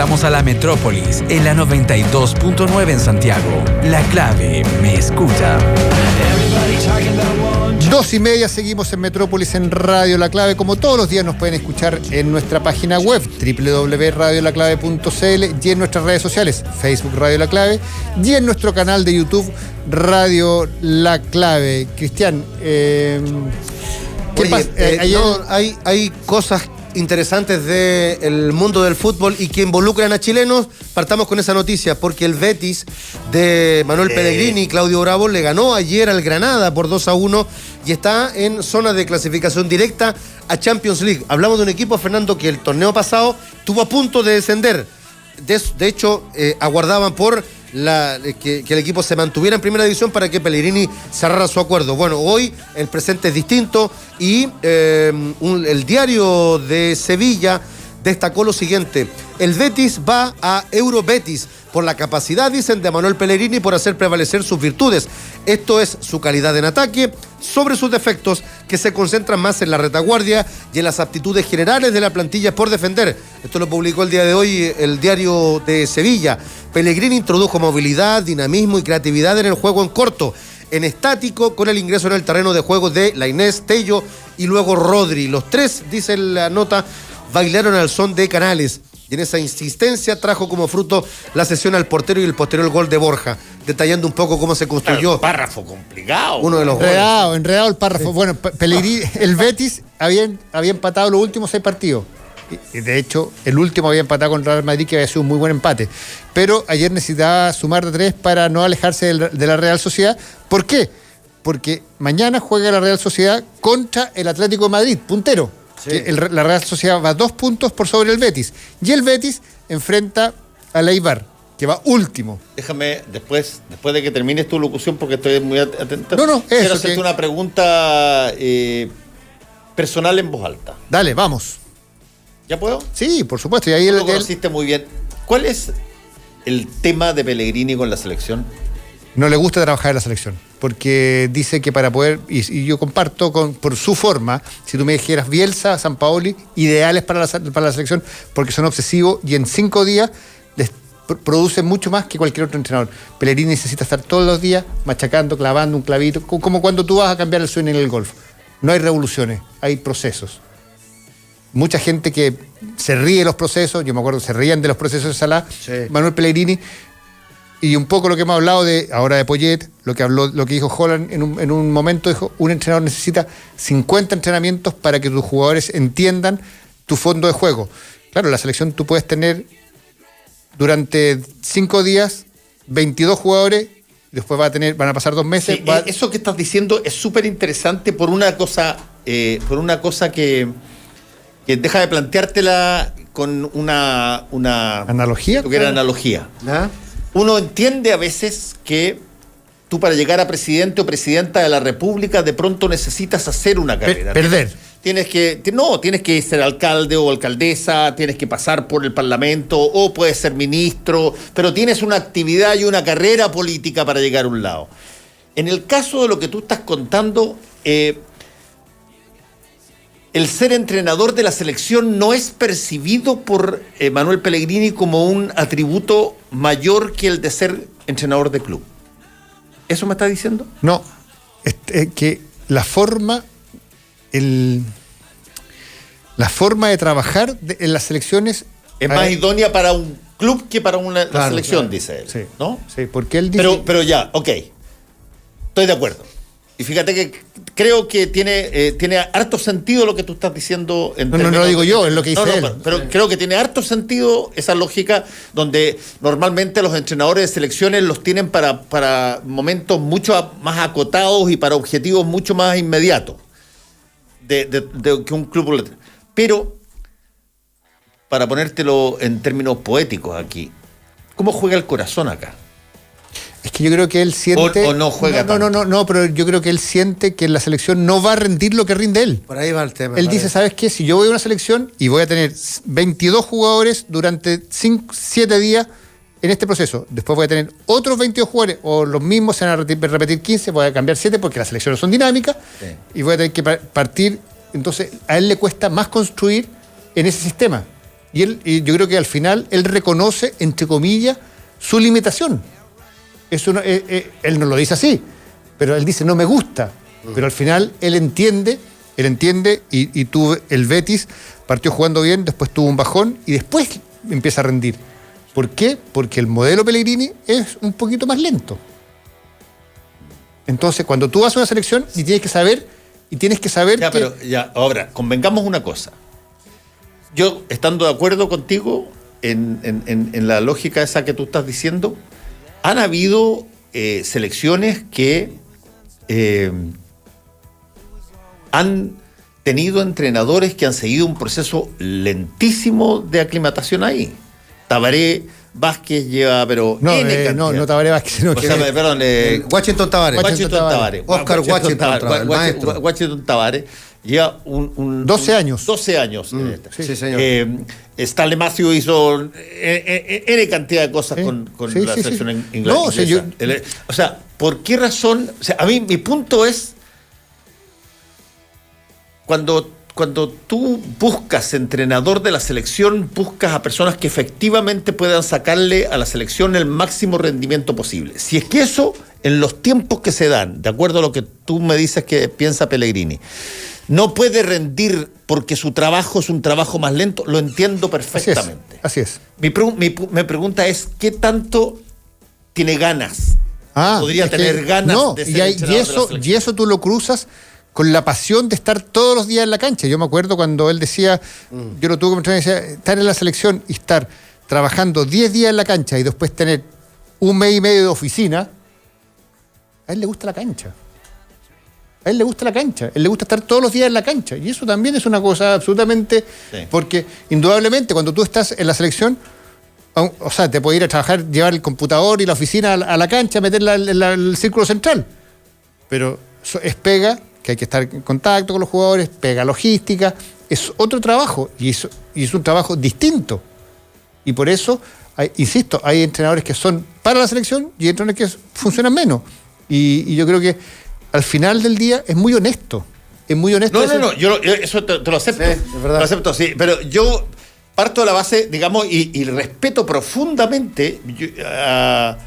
conectamos a la metrópolis en la 92.9 en Santiago. La Clave me escucha. 2:30, seguimos en Metrópolis en Radio La Clave. Como todos los días nos pueden escuchar en nuestra página web www.radiolaclave.cl y en nuestras redes sociales, Facebook Radio La Clave y en nuestro canal de YouTube Radio La Clave. Cristian, ¿qué pasa? Hay cosas interesantes del mundo del fútbol y que involucran a chilenos. Partamos con esa noticia, porque el Betis de Manuel Pellegrini y Claudio Bravo le ganó ayer al Granada por 2-1 y está en zona de clasificación directa a Champions League. Hablamos de un equipo, Fernando, que el torneo pasado estuvo a punto de descender. De hecho, aguardaban por que el equipo se mantuviera en primera división para que Pellegrini cerrara su acuerdo. Bueno, hoy el presente es distinto y el diario de Sevilla destacó lo siguiente: el Betis va a Eurobetis por la capacidad, dicen, de Manuel Pellegrini por hacer prevalecer sus virtudes. Esto es su calidad en ataque sobre sus defectos, que se concentran más en la retaguardia y en las aptitudes generales de la plantilla por defender. Esto lo publicó el día de hoy el diario de Sevilla. Pellegrini introdujo movilidad, dinamismo y creatividad en el juego en corto, en estático, con el ingreso en el terreno de juego de Lainez, Tello y luego Rodri. Los tres, dice la nota, bailaron al son de Canales. Y en esa insistencia trajo como fruto la cesión al portero y el posterior gol de Borja, detallando un poco cómo se construyó. Un párrafo complicado. Uno de los enredado el párrafo. Sí. Bueno, Pellegrini, el Betis había empatado los últimos 6 partidos. Y de hecho, el último había empatado con Real Madrid, que había sido un muy buen empate. Pero ayer necesitaba sumar de 3 para no alejarse de la Real Sociedad. ¿Por qué? Porque mañana juega la Real Sociedad contra el Atlético de Madrid, puntero. Sí. La Real Sociedad va 2 puntos por sobre el Betis. Y el Betis enfrenta al Eibar, que va último. Déjame, después de que termines tu locución, porque estoy muy atento. Quiero hacerte una pregunta personal en voz alta. Dale, vamos. ¿Ya puedo? Sí, por supuesto. Y ahí lo conociste muy bien. ¿Cuál es el tema de Pellegrini con la selección? No le gusta trabajar en la selección, porque dice que para poder, y yo comparto por su forma, si tú me dijeras Bielsa, Sampaoli, ideales para la selección, porque son obsesivos y en 5 días les producen mucho más que cualquier otro entrenador. Pellegrini necesita estar todos los días machacando, clavando un clavito, como cuando tú vas a cambiar el swing en el golf. No hay revoluciones, hay procesos. Mucha gente que se ríe de los procesos, yo me acuerdo, se rían de los procesos de Salah, sí. Manuel Pellegrini. Y un poco lo que hemos hablado ahora de Poyet, lo que dijo Holland en un momento, dijo, un entrenador necesita 50 entrenamientos para que tus jugadores entiendan tu fondo de juego. Claro, la selección tú puedes tener durante 5 días 22 jugadores, después van a pasar 2 meses. Sí, eso que estás diciendo es súper interesante por una cosa que deja de planteártela con una analogía. Tuviera analogía. ¿Ah? Uno entiende a veces que tú, para llegar a presidente o presidenta de la República, de pronto necesitas hacer una carrera. Perder. Tienes que ser alcalde o alcaldesa, tienes que pasar por el Parlamento o puedes ser ministro, pero tienes una actividad y una carrera política para llegar a un lado. En el caso de lo que tú estás contando, el ser entrenador de la selección no es percibido por Manuel Pellegrini como un atributo mayor que el de ser entrenador de club. ¿Eso me está diciendo? No, que la forma de trabajar en las selecciones es más idónea para un club que para la selección, claro. Dice él. Sí, ¿no? Sí, porque él dice... Pero ya, ok, estoy de acuerdo. Y fíjate que creo que tiene harto sentido lo que tú estás diciendo. No lo digo yo, es lo que dice él. Pero creo que tiene harto sentido esa lógica donde normalmente los entrenadores de selecciones los tienen para momentos mucho más acotados y para objetivos mucho más inmediatos de que un club. Pero, para ponértelo en términos poéticos aquí, ¿cómo juega el corazón acá? Es que yo creo que él siente... O no juega tanto. No, pero yo creo que él siente que en la selección no va a rendir lo que rinde él. Por ahí va el tema. Él dice, ¿sabes qué? Si yo voy a una selección y voy a tener 22 jugadores durante 7 días en este proceso, después voy a tener otros 22 jugadores, o los mismos se van a repetir 15, voy a cambiar 7 porque las selecciones son dinámicas, sí. Y voy a tener que partir. Entonces, a él le cuesta más construir en ese sistema. Y yo creo que al final él reconoce, entre comillas, su limitación. Eso no, él no lo dice así, pero él dice, no me gusta. Pero al final él entiende y tuvo el Betis, partió jugando bien, después tuvo un bajón y después empieza a rendir. ¿Por qué? Porque el modelo Pellegrini es un poquito más lento. Entonces, cuando tú vas a una selección y tienes que saber Ya, pero ya, ahora, convengamos una cosa. Yo, estando de acuerdo contigo en la lógica esa que tú estás diciendo, han habido selecciones que han tenido entrenadores que han seguido un proceso lentísimo de aclimatación ahí. Tabaré Vázquez lleva, pero no Tabaré Vázquez, no, perdón, Washington Tabaré. Oscar Washington Tabaré, el maestro. Washington Tabaré lleva 12 años. 12 años. Sí, señor. Stanley Matthews hizo N cantidad de cosas con la selección inglesa. O sea, ¿por qué razón? O sea, a mí mi punto es cuando tú buscas entrenador de la selección, buscas a personas que efectivamente puedan sacarle a la selección el máximo rendimiento posible. Si es que eso, en los tiempos que se dan, de acuerdo a lo que tú me dices que piensa Pellegrini, no puede rendir porque su trabajo es un trabajo más lento, lo entiendo perfectamente. Así es. Mi pregunta es, ¿qué tanto tiene ganas? Podría tener ganas de ser entrenador de la selección. Y eso tú lo cruzas con la pasión de estar todos los días en la cancha. Yo me acuerdo cuando él decía, yo lo tuve que entrenar y decía, estar en la selección y estar trabajando 10 días en la cancha y después tener un mes y medio de oficina, a él le gusta la cancha. A él le gusta la cancha, a él le gusta estar todos los días en la cancha. Y eso también es una cosa absolutamente... Sí. Porque indudablemente cuando tú estás en la selección, o sea, te puedes ir a trabajar, llevar el computador y la oficina a la cancha, meterla en el círculo central. Pero es pega, que hay que estar en contacto con los jugadores, pega logística, es otro trabajo y es un trabajo distinto. Y por eso, insisto, hay entrenadores que son para la selección y entrenadores que funcionan menos. Y yo creo que al final del día es muy honesto. Es muy honesto. No, yo eso te lo acepto. Sí, es verdad. Lo acepto, sí. Pero yo parto de la base, digamos, y respeto profundamente a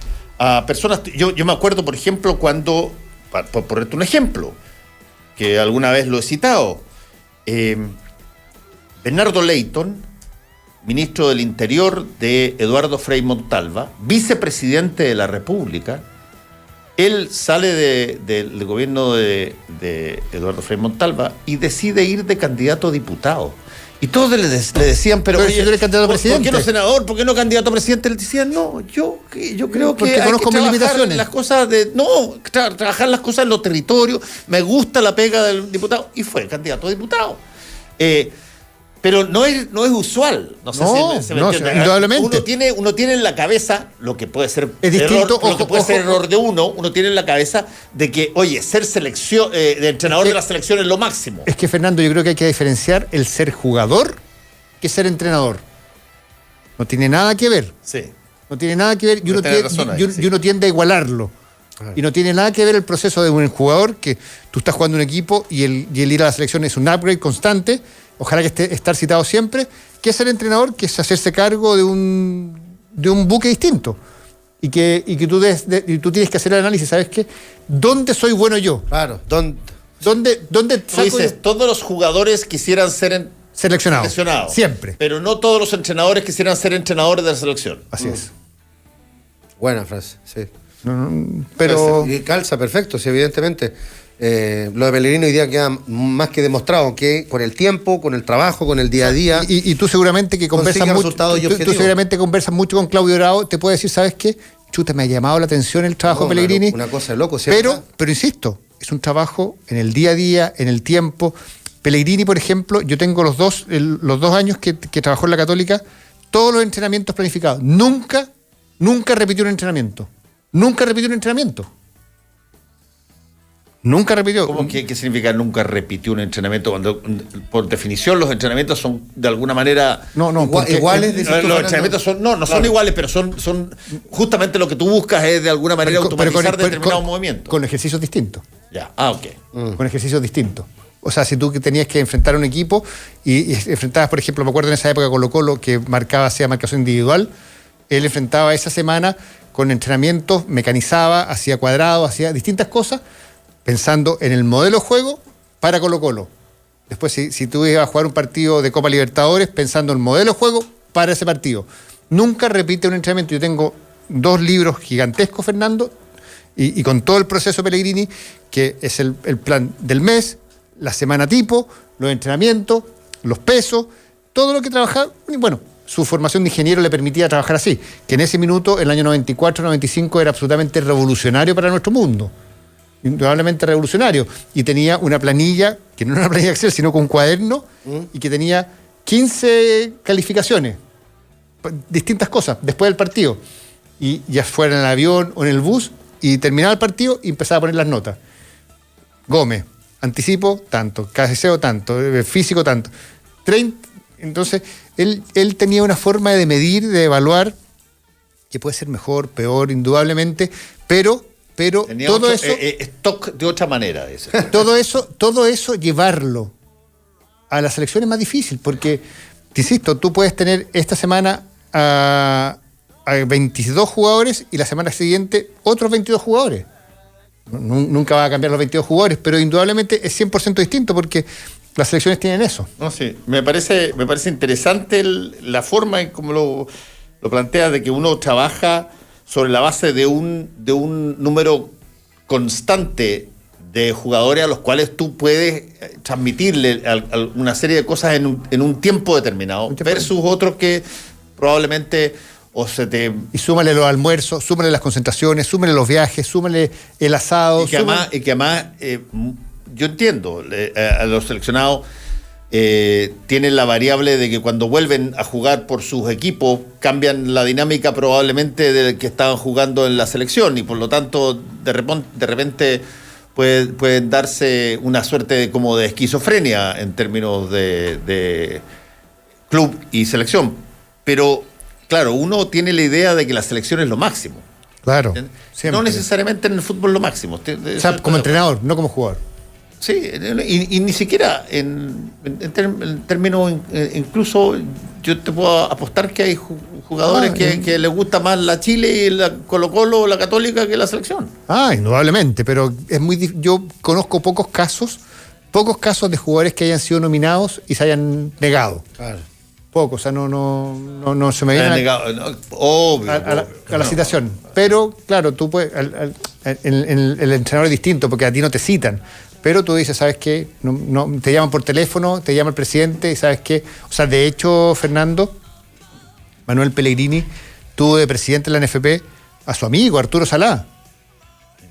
personas. Yo me acuerdo, por ejemplo, cuando, por ponerte un ejemplo, que alguna vez lo he citado, Bernardo Leyton, ministro del Interior de Eduardo Frei Montalva, vicepresidente de la República. Él sale del gobierno de Eduardo Frei Montalva y decide ir de candidato a diputado. Y todos le decían, pero oye, si tú eres candidato a presidente. ¿Por qué no senador? ¿Por qué no candidato a presidente? Él decía, no, yo creo que hay conozco que mis trabajar limitaciones. las cosas trabajar las cosas en los territorios. Me gusta la pega del diputado. Y fue candidato a diputado. Pero no es usual. No sé si me entiende. Indudablemente. Uno tiene en la cabeza lo que puede ser es distinto, error de uno tiene en la cabeza de que, oye, ser selección de entrenador de la selección es lo máximo. Es que, Fernando, yo creo que hay que diferenciar el ser jugador que ser entrenador. No tiene nada que ver. Sí. No tiene nada que ver y uno tiende a igualarlo. Y no tiene nada que ver el proceso de un jugador que tú estás jugando un equipo y el ir a la selección es un upgrade constante. Ojalá que estar citado siempre, que ser entrenador, que es hacerse cargo de un buque distinto. Y que tú tienes que hacer el análisis, ¿sabes qué? ¿Dónde soy bueno yo? Claro, ¿Dónde tú dices, todos los jugadores quisieran ser seleccionados. Siempre. Pero no todos los entrenadores quisieran ser entrenadores de la selección. Así es. Buena frase, sí. Pero... Y calza, perfecto, sí, evidentemente. Lo de Pellegrini hoy día queda más que demostrado que con el tiempo, con el trabajo, con el día a día. Y tú seguramente que conversas mucho. Tú seguramente conversas mucho con Claudio Bravo, te puede decir, ¿sabes qué? Chuta, me ha llamado la atención el trabajo de Pellegrini. Una cosa de loco, ¿cierto? Pero insisto, es un trabajo en el día a día, en el tiempo. Pellegrini, por ejemplo, yo tengo los dos años que trabajó en la Católica, todos los entrenamientos planificados. Nunca repitió un entrenamiento. Nunca repitió. ¿Qué significa nunca repitió un entrenamiento? Cuando, por definición, los entrenamientos son de alguna manera... iguales. Los entrenamientos son iguales, pero son justamente lo que tú buscas es de alguna manera automatizar determinados movimientos. Con ejercicios distintos. Ya, ok. Con ejercicios distintos. O sea, si tú tenías que enfrentar a un equipo y enfrentabas, por ejemplo, me acuerdo en esa época Colo-Colo que hacía marcación individual, él enfrentaba esa semana con entrenamientos, mecanizaba, hacía cuadrados, hacía distintas cosas, pensando en el modelo de juego para Colo-Colo. Después, si tú ibas a jugar un partido de Copa Libertadores, pensando en el modelo de juego para ese partido. Nunca repite un entrenamiento. Yo tengo 2 libros gigantescos, Fernando, y con todo el proceso Pellegrini, que es el plan del mes, la semana tipo, los entrenamientos, los pesos, todo lo que trabajaba. Y bueno, su formación de ingeniero le permitía trabajar así, que en ese minuto, el año 94-95, era absolutamente revolucionario para nuestro mundo. Indudablemente revolucionario. Y tenía una planilla, que no era una planilla Excel, sino con un cuaderno, y que tenía 15 calificaciones, distintas cosas, después del partido. Y ya fuera en el avión o en el bus, y terminaba el partido y empezaba a poner las notas. Gómez, anticipo tanto, cabeceo tanto, físico tanto. 30, entonces, él tenía una forma de medir, de evaluar, que puede ser mejor, peor, indudablemente, pero tenía todo otro, eso... stock de otra manera. Todo eso, llevarlo a la selección es más difícil, porque, te insisto, tú puedes tener esta semana a 22 jugadores y la semana siguiente otros 22 jugadores. Nunca va a cambiar los 22 jugadores, pero indudablemente es 100% distinto porque las selecciones tienen eso. No, sí, me parece interesante la forma en cómo lo plantea, de que uno trabaja sobre la base de un número constante de jugadores a los cuales tú puedes transmitirle una serie de cosas en un tiempo determinado, versus otros que probablemente Y súmale los almuerzos, súmale las concentraciones, súmale los viajes, súmale el asado. Y que además yo entiendo, a los seleccionados tienen la variable de que cuando vuelven a jugar por sus equipos cambian la dinámica probablemente de que estaban jugando en la selección, y por lo tanto de repente pueden darse una suerte como de esquizofrenia en términos de club y selección. Pero claro, uno tiene la idea de que la selección es lo máximo. Claro. No necesariamente en el fútbol lo máximo. O sea, como entrenador, no como jugador. Sí, y ni siquiera en términos, incluso yo te puedo apostar que hay jugadores que les gusta más la Chile y la Colo-Colo o la Católica que la selección. Indudablemente, pero es yo conozco pocos casos de jugadores que hayan sido nominados y se hayan negado. Claro. Pocos, o sea, no se me viene a la citación. Pero, claro, tú puedes, el entrenador es distinto porque a ti no te citan. Pero tú dices, ¿sabes qué? No, te llaman por teléfono, te llama el presidente, y ¿sabes qué? O sea, de hecho, Fernando, Manuel Pellegrini tuvo de presidente de la NFP a su amigo, Arturo Salá.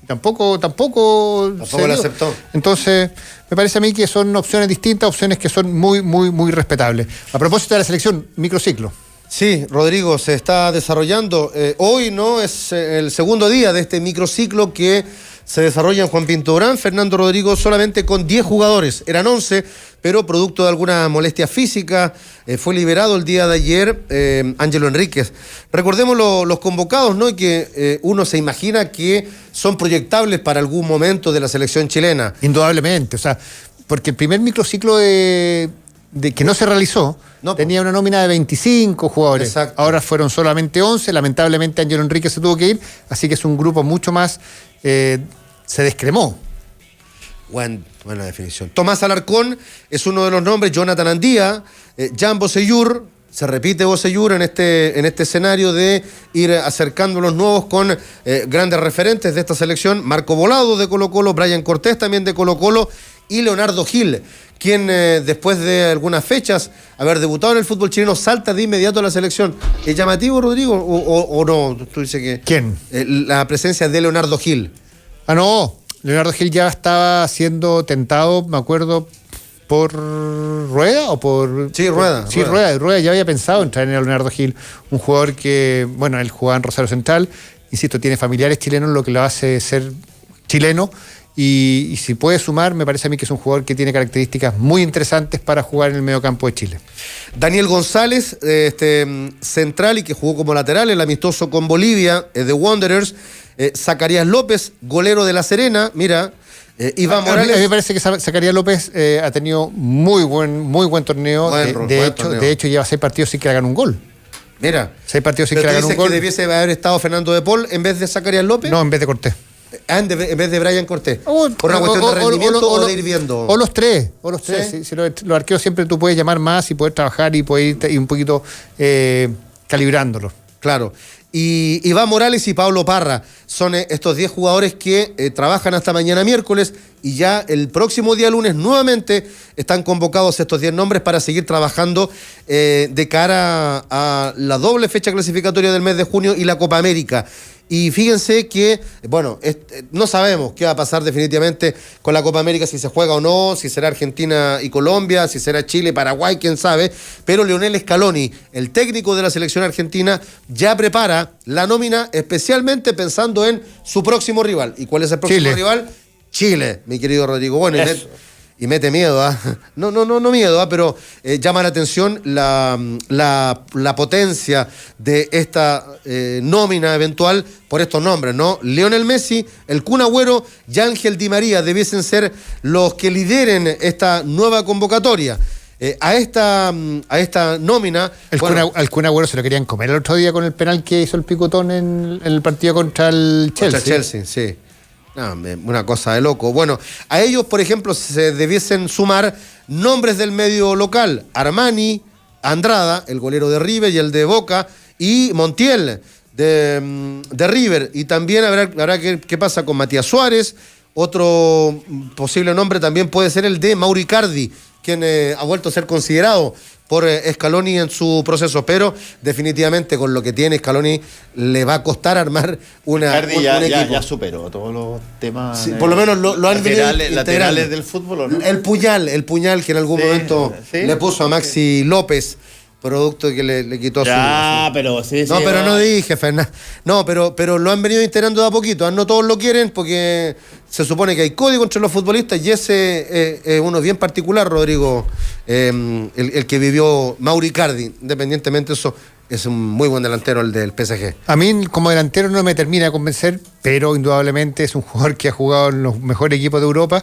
Tampoco lo aceptó. Entonces, me parece a mí que son opciones distintas, opciones que son muy, muy, muy respetables. A propósito de la selección, microciclo. Sí, Rodrigo, se está desarrollando. Hoy no es el segundo día de este microciclo que se desarrolla en Juan Pinto Durán. Fernando, Rodrigo, solamente con 10 jugadores. Eran 11, pero producto de alguna molestia física, fue liberado el día de ayer Ángelo Enríquez. Recordemos los convocados, ¿no? Y que uno se imagina que son proyectables para algún momento de la selección chilena. Indudablemente, o sea, porque el primer microciclo de que no se realizó, tenía una nómina de 25 jugadores. Exacto. Ahora fueron solamente 11, lamentablemente Ángelo Enríquez se tuvo que ir, así que es un grupo mucho más, se descremó. Buena definición. Tomás Alarcón es uno de los nombres, Jonathan Andía, Jan Bosellur, se repite Bosellur en este escenario de ir acercando a los nuevos con grandes referentes de esta selección, Marco Volado de Colo-Colo, Brian Cortés también de Colo-Colo y Leonardo Gil, quien después de algunas fechas haber debutado en el fútbol chileno salta de inmediato a la selección. ¿Es llamativo, Rodrigo, o no? Tú dices que... ¿Quién? La presencia de Leonardo Gil. No, Leonardo Gil ya estaba siendo tentado, me acuerdo, por Rueda o por... Sí, Rueda. Sí, Rueda ya había pensado en traer a Leonardo Gil, un jugador que, bueno, él jugaba en Rosario Central, insisto, tiene familiares chilenos, lo que lo hace ser chileno, y si puede sumar, me parece a mí que es un jugador que tiene características muy interesantes para jugar en el mediocampo de Chile. Daniel González, central y que jugó como lateral, el amistoso con Bolivia, de Wanderers. Zacarías López, golero de La Serena, mira, Iván A mí Morales. me parece que Zacarías López ha tenido muy buen torneo. De hecho, lleva 6 partidos sin que le hagan un gol. Mira. 6 partidos sin ¿Pero que le tú hagan un dices gol. que debiese haber estado Fernando de Paul en vez de Zacarías López? No, en vez de Cortés. En vez de Brian Cortés. ¿Por una cuestión de rendimiento o de ir viendo? O los tres. ¿Sí? Si los arqueros siempre tú puedes llamar más y poder trabajar y poder ir un poquito calibrándolos. Claro. Y Iván Morales y Pablo Parra son estos 10 jugadores que trabajan hasta mañana miércoles y ya el próximo día lunes nuevamente están convocados estos 10 nombres para seguir trabajando de cara a la doble fecha clasificatoria del mes de junio y la Copa América. Y fíjense que, bueno, no sabemos qué va a pasar definitivamente con la Copa América, si se juega o no, si será Argentina y Colombia, si será Chile, Paraguay, quién sabe. Pero Lionel Scaloni, el técnico de la selección argentina, ya prepara la nómina especialmente pensando en su próximo rival. ¿Y cuál es el próximo rival? Chile, mi querido Rodrigo. Bueno, y mete miedo, ¿ah? No miedo, pero llama la atención la potencia de esta nómina eventual por estos nombres, ¿no? Lionel Messi, el Kun Agüero y Ángel Di María debiesen ser los que lideren esta nueva convocatoria. A esta nómina... Al Kun Agüero se lo querían comer el otro día con el penal que hizo el Picotón en el partido contra el Chelsea. Contra Chelsea, sí. No, una cosa de loco. Bueno, a ellos, por ejemplo, se debiesen sumar nombres del medio local. Armani, Andrada, el golero de River y el de Boca, y Montiel de River. Y también habrá qué pasa con Matías Suárez. Otro posible nombre también puede ser el de Mauro Icardi, quien ha vuelto a ser considerado por Scaloni en su proceso, pero definitivamente con lo que tiene Scaloni le va a costar armar un equipo. Ya superó todos los temas. Sí, por lo menos lo han venido laterales del fútbol, ¿o no? El puñal que en algún momento le puso a Maxi López, producto que le quitó pero sí. No, pero no dije, Fernando. No, pero lo han venido integrando de a poquito. No todos lo quieren porque se supone que hay código entre los futbolistas y ese es uno bien particular, Rodrigo, el que vivió Mauro Icardi. Independientemente de eso, es un muy buen delantero el del PSG. A mí como delantero no me termina de convencer, pero indudablemente es un jugador que ha jugado en los mejores equipos de Europa.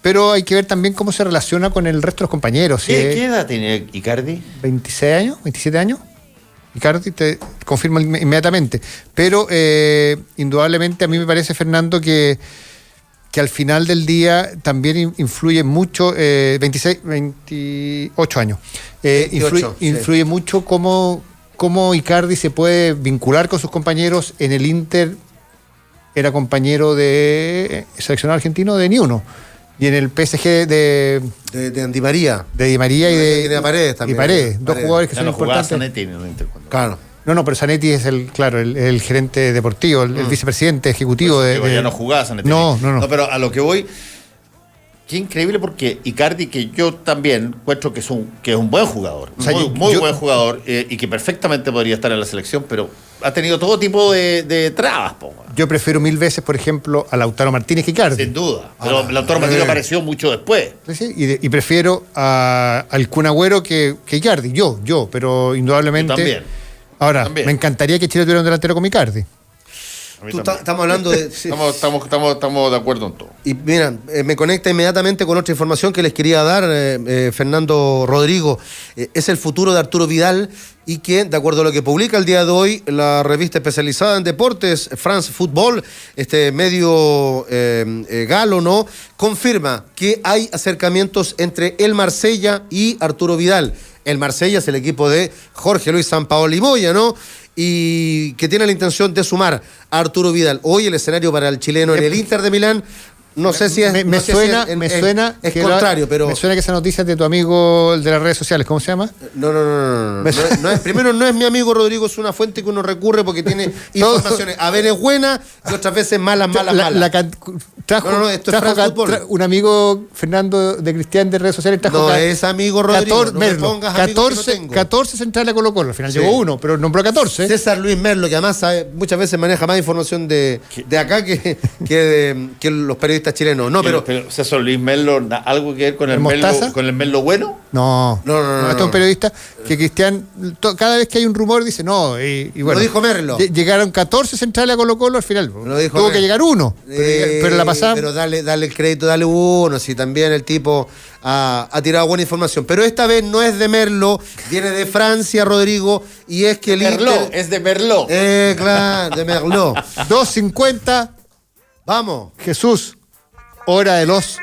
Pero hay que ver también cómo se relaciona con el resto de los compañeros. ¿Qué edad tiene Icardi? 26 años, 27 años. Icardi te confirma inmediatamente. Pero indudablemente a mí me parece, Fernando, que al final del día también influye mucho, 28 años. 28, influye mucho cómo Icardi se puede vincular con sus compañeros. En el Inter era compañero de seleccionado argentino de Niuno. Y en el PSG de Di María. De Di María y de Paredes también. Y Paredes, dos jugadores que son importantes. Zanetti en el Inter. Claro. No, pero Zanetti es el gerente deportivo, el vicepresidente ejecutivo Ya no jugaba Zanetti. No. Pero a lo que voy, qué increíble, porque Icardi, que yo también encuentro que es un buen jugador, o sea, muy buen jugador, y que perfectamente podría estar en la selección, pero ha tenido todo tipo de trabas. Yo prefiero 1000 veces, por ejemplo, a Lautaro Martínez que Icardi. Sin duda. Pero Lautaro Martínez apareció mucho después. Sí, y prefiero al Kun Agüero que Icardi. Yo, pero indudablemente. Yo también. Ahora, también. Me encantaría que Chile tuviera un delantero como Icardi. Estamos hablando de... Sí. Estamos de acuerdo en todo. Y mira, me conecta inmediatamente con otra información que les quería dar, Fernando, Rodrigo. Es el futuro de Arturo Vidal y que, de acuerdo a lo que publica el día de hoy la revista especializada en deportes, France Football, este medio galo, ¿no?, confirma que hay acercamientos entre el Marsella y Arturo Vidal. El Marsella es el equipo de Jorge Luis Sampaoli Moya, ¿no?, y que tiene la intención de sumar a Arturo Vidal. Hoy el escenario para el chileno en el Inter de Milán, no sé si es... Me suena es contrario, pero... Me suena que esa noticia es de tu amigo, el de las redes sociales, ¿cómo se llama? No. Primero, no es mi amigo Rodrigo, es una fuente que uno recurre porque tiene informaciones a veces buenas y otras veces malas. Trajo esto es France Football. Un amigo, Fernando de Cristian, de redes sociales, trajo... No es amigo Rodrigo, no me pongas amigos que no tengo. 14 centrales a Colo-Colo, al final llegó uno, pero nombró 14. César Luis Merlo, que además sabe, muchas veces maneja más información de acá que los periodistas periodistas chilenos. No, pero César Luis Merlo, ¿algo que ver con el ¿Mostaza? Merlo, con el Merlo bueno? No, No. Este es un periodista que Cristian, cada vez que hay un rumor dice no. Y bueno, Lo dijo Merlo. Llegaron 14 centrales a Colo-Colo al final. Lo dijo Tuvo Merlo. que llegar uno. Pero la pasada. Pero dale el crédito, dale uno. Si también el tipo ha tirado buena información. Pero esta vez no es de Merlo, viene de Francia, Rodrigo. Y es que el Merlo, Inter. es de Merlo. Claro, de Merlo. 2.50. Vamos. Jesús. Hora de los